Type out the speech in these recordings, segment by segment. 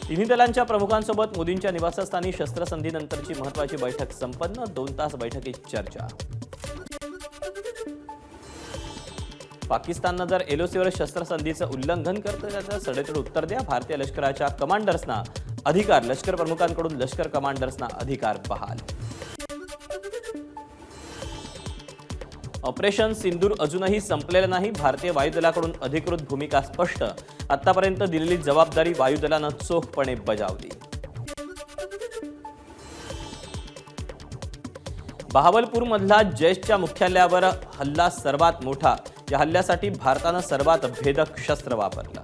तिन्ही दलांच्या प्रमुखांसोबत मोदींच्या निवासस्थानी शस्त्रसंधीनंतरची महत्त्वाची बैठक संपन्न, 2 तास बैठकीत चर्चा। पाकिस्ताननं जर एलओसीवर शस्त्रसंधीचं उल्लंघन करतं त्याचं सडेतोड उत्तर द्या, भारतीय लष्कराच्या कमांडर्सना अधिकार, लष्कर प्रमुखांकडून लष्कर कमांडर्सना अधिकार बहाल। ऑपरेशन सिंदूर अजूनही संपलेलं नाही, भारतीय वायुदलाकडून अधिकृत भूमिका स्पष्ट, आतापर्यंत दिलेली जबाबदारी वायुदलानं चोखपणे बजावली। बहावलपूरमधला जैशच्या मुख्यालयावर हल्ला सर्वात मोठा, या हल्ल्यासाठी भारतानं सर्वात भेदक शस्त्र वापरलं।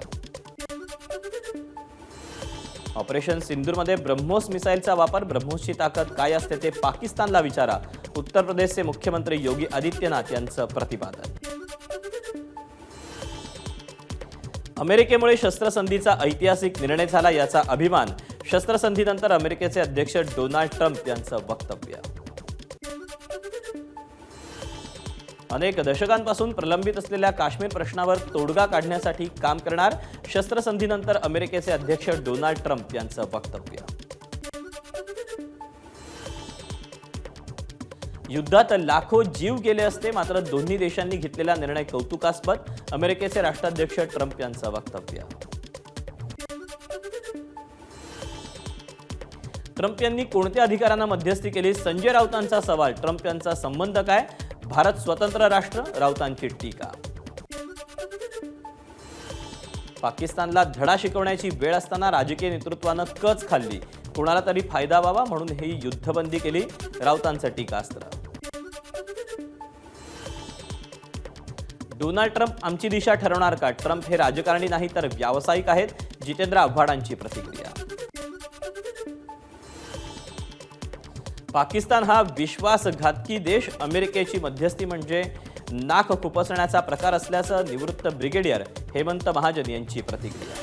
ऑपरेशन सिंदूरमध्ये ब्रह्मोस मिसाईलचा वापर, ब्रह्मोसची ताकद काय असते ते पाकिस्तानला विचारा, उत्तर प्रदेशचे मुख्यमंत्री योगी आदित्यनाथ यांचं प्रतिपादन। अमेरिकेमुळे शस्त्रसंधीचा ऐतिहासिक निर्णय झाला, याचा अभिमान, शस्त्रसंधीनंतर अमेरिकेचे अध्यक्ष डोनाल्ड ट्रम्प यांचं वक्तव्य। अनेक दशकांपासून प्रलंबित असलेल्या काश्मीर प्रश्नावर तोडगा काढण्यासाठी काम करणार, शस्त्रसंधीनंतर अमेरिकेचे अध्यक्ष डोनाल्ड ट्रम्प यांचं वक्तव्य। युद्धात लाखो जीव गेले असते, मात्र दोन्ही देशांनी घेतलेला निर्णय कौतुकास्पद, अमेरिकेचे राष्ट्राध्यक्ष ट्रम्प यांचं वक्तव्य। ट्रम्प यांनी कोणत्या अधिकारांना मध्यस्थी केली, संजय राऊतांचा सवाल, ट्रम्प यांचा संबंध काय, भारत स्वतंत्र राष्ट्र, राऊतांची टीका। पाकिस्तानला धडा शिकवण्याची वेळ असताना राजकीय नेतृत्वानं कच खाल्ली, कोणाला तरी फायदा व्हावा म्हणून ही युद्धबंदी केली, राऊतांचं टीकास्त्र। डोनाल्ड ट्रम्प आमची दिशा ठरवणार का, ट्रम्प हे राजकारणी नाही तर व्यावसायिक आहेत, जितेंद्र आव्हाडांची प्रतिक्रिया। पाकिस्तान हा विश्वासघातकी देश, अमेरिकेची मध्यस्थी म्हणजे नाक खुपसण्याचा प्रकार असल्याचं निवृत्त ब्रिगेडियर हेमंत महाजन यांची प्रतिक्रिया।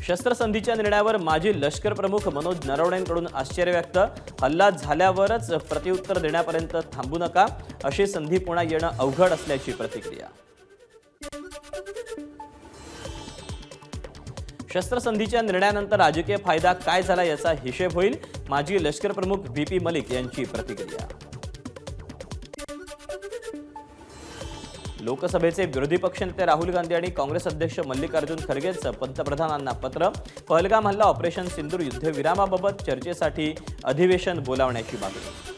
शस्त्रसंधीच्या निर्णयावर माजी लष्कर प्रमुख मनोज नरवणेंकडून आश्चर्य व्यक्त, हल्ला झाल्यावरच प्रत्युत्तर देण्यापर्यंत थांबू नका, अशी संधी पुन्हा येणं अवघड असल्याची प्रतिक्रिया। शस्त्रसंधीच्या निर्णयानंतर राजकीय फायदा काय झाला याचा हिशेब होईल, माजी लष्कर प्रमुख VP मलिक यांची प्रतिक्रिया। लोकसभेचे विरोधी पक्षनेते राहुल गांधी आणि काँग्रेस अध्यक्ष मल्लिकार्जुन खरगेंचं पंतप्रधानांना पत्र, पहलगाम हल्ला ऑपरेशन सिंदूर युद्धविरामाबाबत चर्चेसाठी अधिवेशन बोलावण्याची मागणी।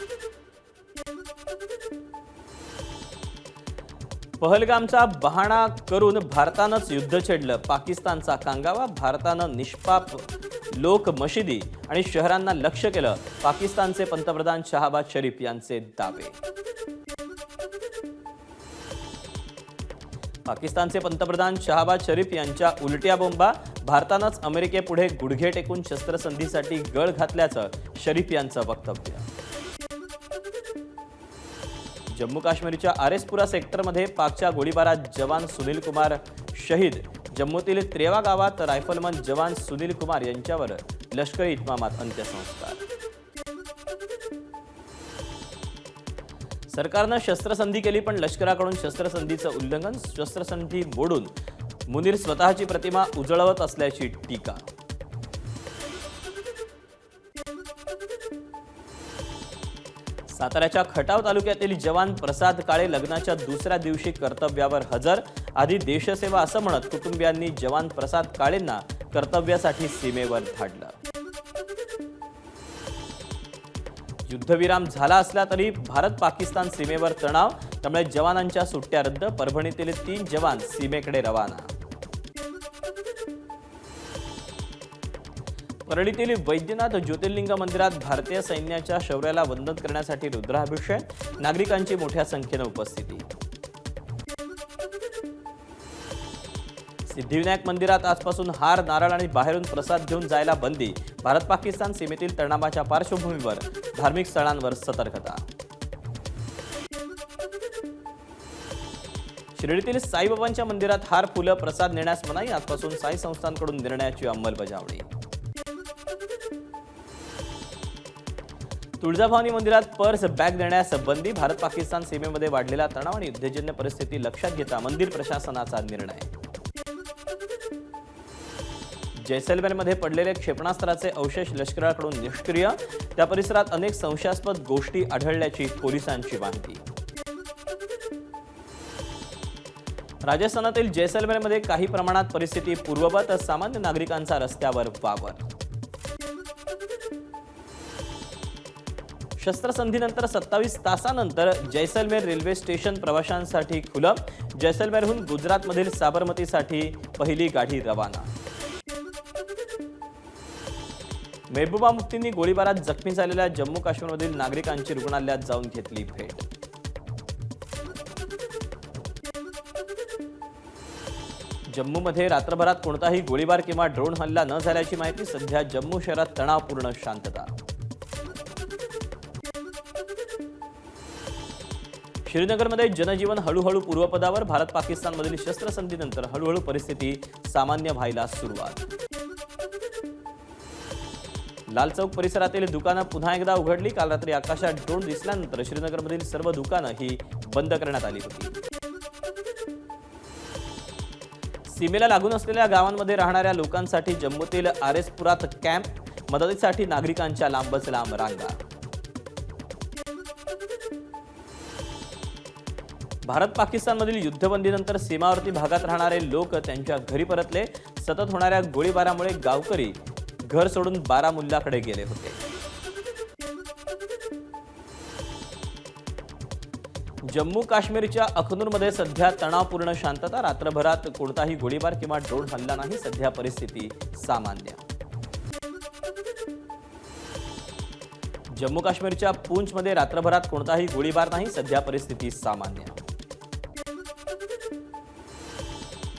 पहलगामचा बहाणा करून भारतानंच युद्ध छेडलं, पाकिस्तानचा कांगावा, भारतानं निष्पाप लोक, मशिदी आणि शहरांना लक्ष्य केलं, पाकिस्तानचे पंतप्रधान शहबाज शरीफ यांचे दावे। पाकिस्तानचे पंतप्रधान शहबाज शरीफ यांच्या उलट्या बोंबा, भारतानंच अमेरिकेपुढे गुडघे टेकून शस्त्रसंधीसाठी गळ घातल्याचं शरीफ यांचं वक्तव्य। जम्मू काश्मीरच्या आरेसपुरा सेक्टरमध्ये पाकच्या गोळीबारात जवान सुनील कुमार शहीद, जम्मूतील त्रेवा गावात रायफलमन जवान सुनील कुमार यांच्यावर लष्करी इतमामात अंत्यसंस्कार। सरकारनं शस्त्रसंधी केली पण लष्कराकडून शस्त्रसंधीचं उल्लंघन, शस्त्रसंधी मोडून मुनीर स्वतःची प्रतिमा उजळवत असल्याची टीका। साताऱ्याच्या खटाव तालुक्यातील जवान प्रसाद काळे लग्नाच्या दुसऱ्या दिवशी कर्तव्यावर हजर, आधी देशसेवा असं म्हणत कुटुंबियांनी जवान प्रसाद काळेंना कर्तव्यासाठी सीमेवर धाडलं। युद्धविराम झाला असला तरी भारत पाकिस्तान सीमेवर तणाव, त्यामुळे जवानांच्या सुट्ट्या रद्द, परभणीतील 3 जवान सीमेकडे रवाना। परळीतील वैद्यनाथ ज्योतिर्लिंग मंदिरात भारतीय सैन्याच्या शौर्याला वंदन करण्यासाठी रुद्राभिषेक, नागरिकांची मोठ्या संख्येने उपस्थिती। सिद्धिविनायक मंदिरात आजपासून हार, नारळ आणि बाहेरून प्रसाद घेऊन जायला बंदी, भारत पाकिस्तान सीमेतील तणावाच्या पार्श्वभूमीवर धार्मिक स्थळांवर सतर्कता। शिर्डीतील साईबाबांच्या मंदिरात हार, फुलं, प्रसाद नेण्यास मनाई, आजपासून साई संस्थांकडून निर्णयाची अंमलबजावणी। तुळजाभवानी मंदिरात पर्स, बॅग देण्यास बंदी, भारत पाकिस्तान सीमेमध्ये वाढलेला तणाव आणि युद्धजन्य परिस्थिती लक्षात घेता मंदिर प्रशासनाचा निर्णय। जैसलमेरमध्ये पडलेले क्षेपणास्त्राचे अवशेष लष्कराकडून निष्क्रिय. त्या परिसरात अनेक संशयास्पद गोष्टी आढळल्याची पोलिसांची माहिती. राजस्थानातील जैसलमेरमध्ये काही प्रमाणात परिस्थिती पूर्ववत, सामान्य नागरिकांचा रस्त्यावर वावर. शस्त्रसंधीनंतर 27 तासांनंतर जैसलमेर रेल्वे स्टेशन प्रवाशांसाठी खुलं. जैसलमेरहून गुजरातमधील साबरमतीसाठी पहिली गाडी रवाना. महबूबा मुफ्तींनी गोळीबारात जखमी झालेल्या जम्मू काश्मीरमधील नागरिकांची रुग्णालयात जाऊन घेतली भेट. जम्मूमध्ये रात्रभरात कोणताही गोळीबार किंवा ड्रोन हल्ला न झाल्याची माहिती. सध्या जम्मू शहरात तणावपूर्ण शांतता. श्रीनगरमध्ये जनजीवन हळूहळू पूर्वपदावर. भारत पाकिस्तानमधील शस्त्रसंधीनंतर हळूहळू परिस्थिती सामान्य व्हायला सुरुवात. लाल चौक परिसरातील दुकानं पुन्हा एकदा उघडली. काल रात्री आकाशात ड्रोन दिसल्यानंतर श्रीनगरमधील सर्व दुकानं ही बंद करण्यात आली होती. सीमेला लागून असलेल्या गावांमध्ये राहणाऱ्या लोकांसाठी जम्मूतील आरेसपुरात कॅम्प. मदतीसाठी नागरिकांच्या लांबच लांब रांगा. भारत पाकिस्तानमधील युद्धबंदीनंतर सीमावर्ती भागात राहणारे लोक त्यांच्या घरी परतले. सतत होणाऱ्या गोळीबारामुळे गावकरी घर सोडून बारामुल्लाकडे गेले होते. जम्मू काश्मीरच्या अखनूरमध्ये सध्या तणावपूर्ण शांतता. रात्रभरात कोणताही गोळीबार किंवा ड्रोन हल्ला नाही. सध्या परिस्थिती सामान्य. जम्मू काश्मीरच्या पूंछमध्ये रात्रभरात कोणताही गोळीबार नाही. सध्या परिस्थिती सामान्य.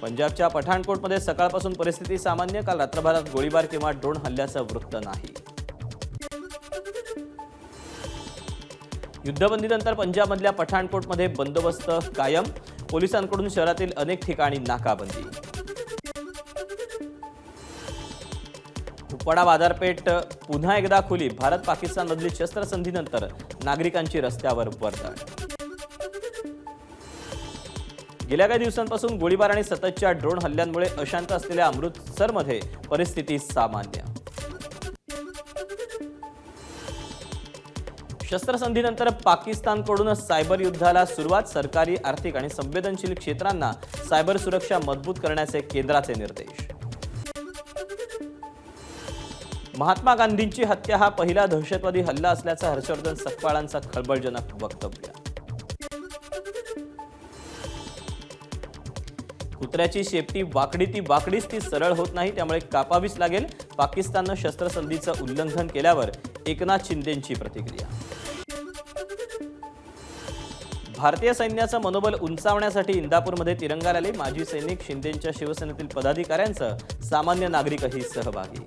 पंजाबच्या पठाणकोटमध्ये सकाळपासून परिस्थिती सामान्य. काल रात्रभरात गोळीबार किंवा ड्रोन हल्ल्याचं वृत्त नाही. युद्धबंदीनंतर पंजाबमधल्या पठाणकोटमध्ये बंदोबस्त कायम. पोलिसांकडून शहरातील अनेक ठिकाणी नाकाबंदी. कुपवाडा बाजारपेठ पुन्हा एकदा खुली. भारत पाकिस्तानमधील शस्त्रसंधीनंतर नागरिकांची रस्त्यावर वर्दळ. गेल्या काही दिवसांपासून गोळीबार आणि सततच्या ड्रोन हल्ल्यांमुळे अशांत असलेल्या अमृतसरमध्ये परिस्थिती सामान्य. शस्त्रसंधीनंतर पाकिस्तानकडून सायबर युद्धाला सुरुवात. सरकारी, आर्थिक आणि संवेदनशील क्षेत्रांना सायबर सुरक्षा मजबूत करण्याचे केंद्राचे निर्देश. महात्मा गांधींची हत्या हा पहिला दहशतवादी हल्ला असल्याचा हर्षवर्धन सकपाळांचा खळबळजनक वक्तव्य. कुत्र्याची शेपटी वाकडी ती वाकडीच ती सरळ होत नाही, त्यामुळे कापावीच लागेल. पाकिस्ताननं शस्त्रसंधीचं उल्लंघन केल्यावर एकनाथ शिंदेंची प्रतिक्रिया. भारतीय सैन्याचं मनोबल उंचावण्यासाठी इंदापूरमध्ये तिरंगा रॅली. माजी सैनिक, शिंदेंच्या शिवसेनेतील पदाधिकाऱ्यांचं सामान्य नागरिकही सहभागी.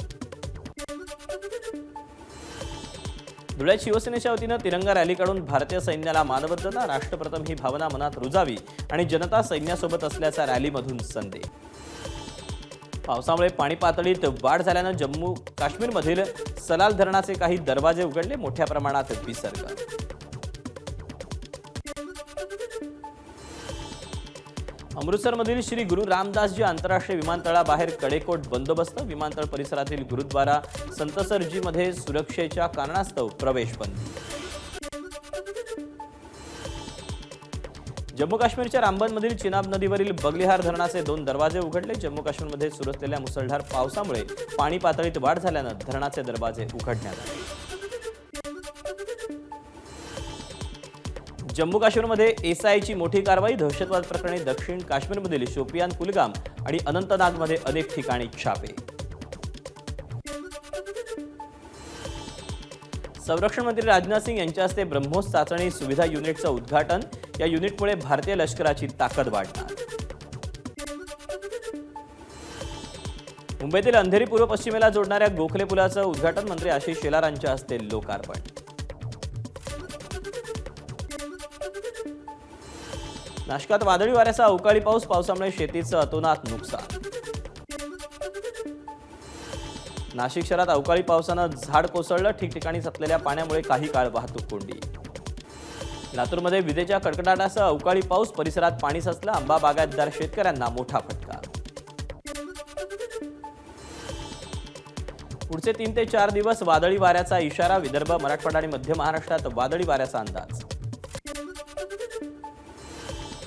धुळ्यात शिवसेनेच्या वतीनं तिरंगा रॅली काढून भारतीय सैन्याला मानवंदना. राष्ट्रप्रथम ही भावना मनात रुजावी आणि जनता सैन्यासोबत असल्याचा रॅलीमधून संदेश. पावसामुळे पाणी पातळीत वाढ झाल्यानं जम्मू काश्मीरमधील सलाल धरणाचे काही दरवाजे उघडले. मोठ्या प्रमाणात विसर्ग. अमृतसरमधील श्री गुरु रामदासजी आंतरराष्ट्रीय विमानतळाबाहेर कडेकोट बंदोबस्त. विमानतळ परिसरातील गुरुद्वारा संतसरजीमध्ये सुरक्षेच्या कारणास्तव प्रवेश बंदी. जम्मू काश्मीरच्या रामबनमधील चिनाब नदीवरील बगलिहार धरणाचे 2 दरवाजे उघडले. जम्मू काश्मीरमध्ये सुरू असलेल्या मुसळधार पावसामुळे पाणी पातळीत वाढ झाल्यानं धरणाचे दरवाजे उघडण्यात आले. जम्मू काश्मीरमध्ये एसआयची मोठी कारवाई. दहशतवाद प्रकरणी दक्षिण काश्मीरमधील शोपियान, कुलगाम आणि अनंतनागमध्ये अनेक ठिकाणी छापे. संरक्षण मंत्री राजनाथ सिंग यांच्या हस्ते ब्रह्मोस चाचणी सुविधा युनिटचं उद्घाटन. या युनिटमुळे भारतीय लष्कराची ताकद वाढणार. मुंबईतील अंधेरी पूर्व पश्चिमेला जोडणाऱ्या गोखले पुलाचं उद्घाटन. मंत्री आशिष शेलार यांच्या हस्ते लोकार्पण. नाशकात वादळी वाऱ्याचा अवकाळी पाऊस. पावसामुळे शेतीचं अतोनात नुकसान. नाशिक शहरात अवकाळी पावसानं झाड कोसळलं. ठिकठिकाणी साचलेल्या पाण्यामुळे काही काळ वाहतूक कोंडी. लातूरमध्ये विजेच्या कडकडाटासह अवकाळी पाऊस. परिसरात पाणी साचलं. आंबा बागायतदार शेतकऱ्यांना मोठा फटका. पुढचे 3 ते 4 दिवस वादळी वाऱ्याचा इशारा. विदर्भ, मराठवाडा आणि मध्य महाराष्ट्रात वादळी वाऱ्याचा अंदाज.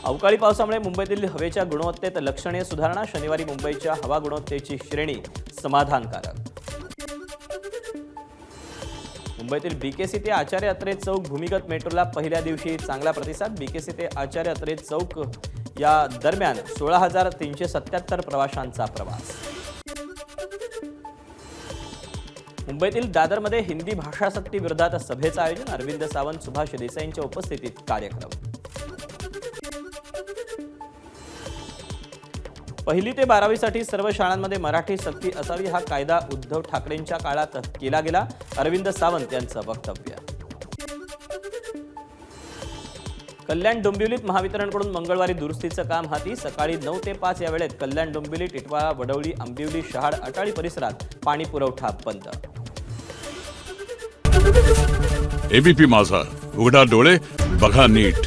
अवकाळी पावसामुळे मुंबईतील हवेच्या गुणवत्तेत लक्षणीय सुधारणा. शनिवारी मुंबईच्या हवा गुणवत्तेची श्रेणी समाधानकारक. मुंबईतील बीकेसी ते आचार्य अत्रे चौक भूमिगत मेट्रोला पहिल्या दिवशी चांगला प्रतिसाद. बीकेसी ते आचार्य अत्रे चौक या दरम्यान 16,377 प्रवाशांचा प्रवास. मुंबईतील दादरमध्ये हिंदी भाषासक्ती विरोधात सभेचं आयोजन. अरविंद सावंत, सुभाष देसाईंच्या उपस्थितीत कार्यक्रम. 1ली ते 12वीसाठी सर्व शाळांमध्ये मराठी सक्ती असावी. हा कायदा उद्धव ठाकरेंच्या काळात केला गेला. अरविंद सावंत यांचं वक्तव्य. कल्याण डोंबिवलीत महावितरणकडून मंगळवारी दुरुस्तीचं काम हाती. सकाळी 9 ते 5 या वेळेत कल्याण डोंबिवली, टिटवाळा, वडवली, आंबिवली, शहाड, अटाळी परिसरात पाणी पुरवठा बंद. एबीपी माझा, उघडा डोळे बघा नीट.